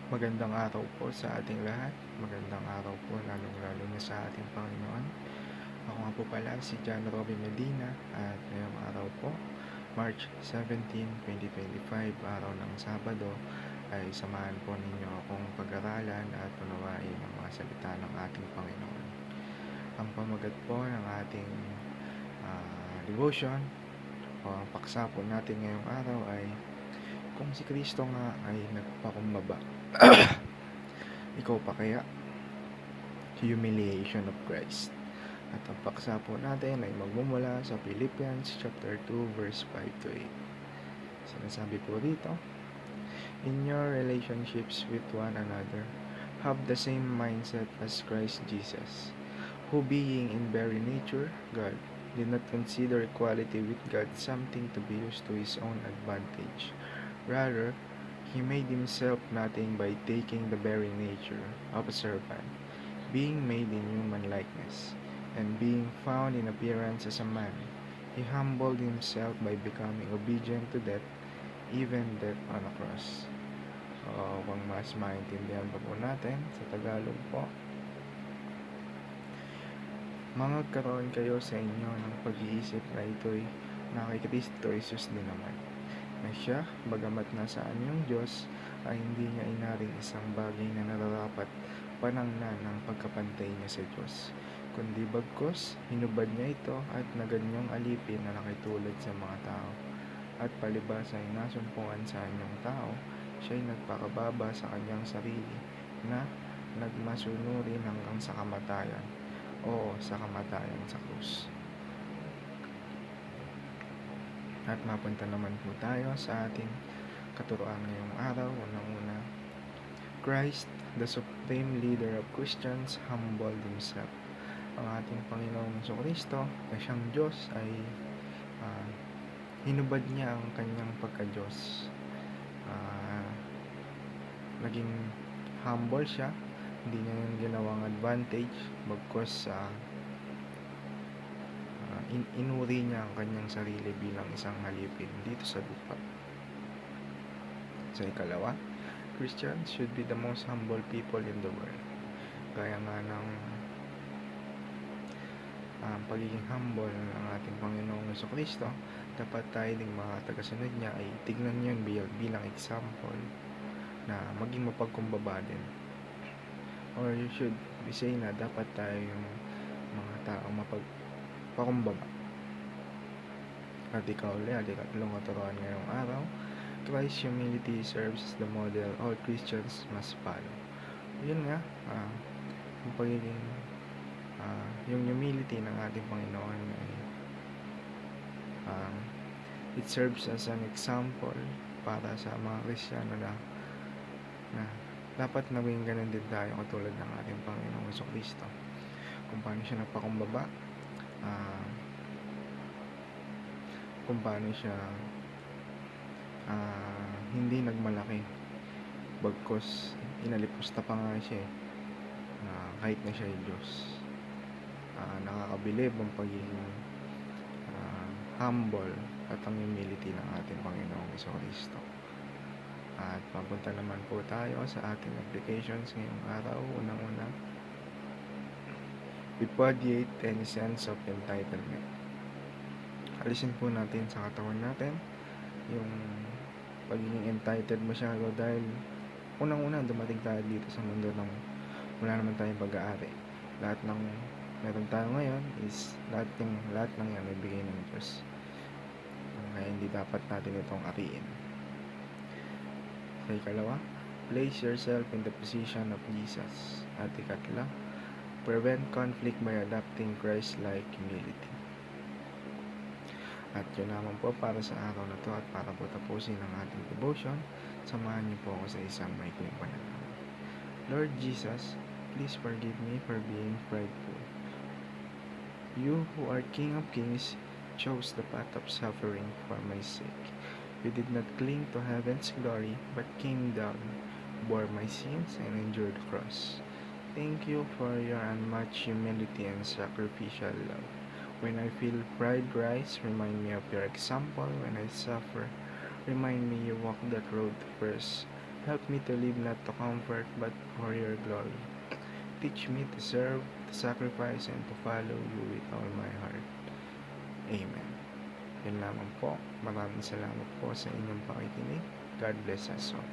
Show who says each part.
Speaker 1: Magandang araw po sa ating lahat. Magandang araw po lalong-lalo na sa ating Panginoon. Ako nga po pala si John Robby Medina at ngayong araw po, March 17, 2025, araw ng Sabado, ay samahan po ninyo akong pag-aralan at unawain ang mga salita ng ating Panginoon. Ang pamagat po ng ating devotion o ang paksa po natin ngayong araw ay kung si Kristo nga ay nagpakumbaba, ikaw pa kaya? Humiliation of Christ. At ang paksa po natin ay magmumula sa Philippians chapter 2 verse 5 to 8. Sinasabi po dito, in your relationships with one another, have the same mindset as Christ Jesus, who being in very nature God, did not consider equality with God something to be used to his own advantage. Rather, he made himself nothing by taking the very nature of a servant, being made in human likeness, and being found in appearance as a man. He humbled himself by becoming obedient to death, even death on a cross. Kung mas maintindihan pa po natin sa Tagalog po, magkaroon kayo sa inyo ng pag-iisip na ito'y na kay Kristo Jesus din naman, na siya, bagamat nasa anyong Diyos, ay hindi niya inaring isang bagay na nararapat panangnan ng pagkapantay niya sa Diyos, kundi bagkus, hinubad niya ito at naganyong alipin na nakitulad sa mga tao. At palibas ay nasumpungan sa anyong tao, siya'y nagpakababa sa kanyang sarili na nagmasunurin hanggang sa kamatayan, sa kamatayan sa krus. At mapunta naman po tayo sa ating katuroan ngayong araw. Unang-una, Christ, the supreme leader of Christians, humbled himself. Ang ating Panginoong Jesucristo na siyang Diyos ay hinubad niya ang kanyang pagka-Diyos. Naging humble siya, hindi niya yung ginawang advantage, bagkus inuri niya ang kanyang sarili bilang isang halipin dito sa lupa. Sa ikalawa, Christians should be the most humble people in the world. Gaya nga ng pagiging humble ng ating Panginoong Jesucristo, dapat tayo ding mga tagasunod niya ay tignan yun bilang example na maging mapagkumbaba din. Or you should be saying na dapat tayo yung mga taong mapagpakumbaba. At ikaw ulit, ikatlong katuruan ngayong araw, Christ's humility serves as the model all Christians must follow. Yun nga, yung pagiging yung humility ng ating Panginoon ay it serves as an example para sa mga Kristiyano na dapat naging ganun din tayo katulad ng ating Panginoong Jesucristo. Kung paano siya nagpakumbaba, kung paano siya hindi nagmalaki, bagkus inalipusta pa nga siya kahit na siya ay Diyos. Nakakabilib ang pagiging humble at ang humility ng ating Panginoong Jesucristo. At papunta naman po tayo sa ating applications ngayong araw. Unang-una, repudiate any sense of entitlement. Alisin po natin sa katawan natin yung pagiging entitled masyado, dahil unang-una dumating tayo dito sa mundo ng wala naman tayong pag-aari. Lahat ng meron tayo ngayon is lahat ng yan ay bigay ng Diyos. Kaya hindi dapat natin itong ariin. Sa ikalawa, place yourself in the position of Jesus. At ikatla, prevent conflict by adopting Christ-like humility. At yun naman po para sa araw na to, at para po tapusin ang ating devotion, samahan niyo po ako sa isang maikling panalangin. Lord Jesus, please forgive me for being prideful. You who are King of Kings chose the path of suffering for my sake. You did not cling to heaven's glory, but came down, bore my sins, and endured the cross. Thank you for your unmatched humility and sacrificial love. When I feel pride rise, remind me of your example. When I suffer, remind me you walk that road first. Help me to live not to comfort but for your glory. Teach me to serve, to sacrifice, and to follow you with all my heart. Amen. Yan lamang po. Maraming salamat po sa inyong pakikinig. God bless us all.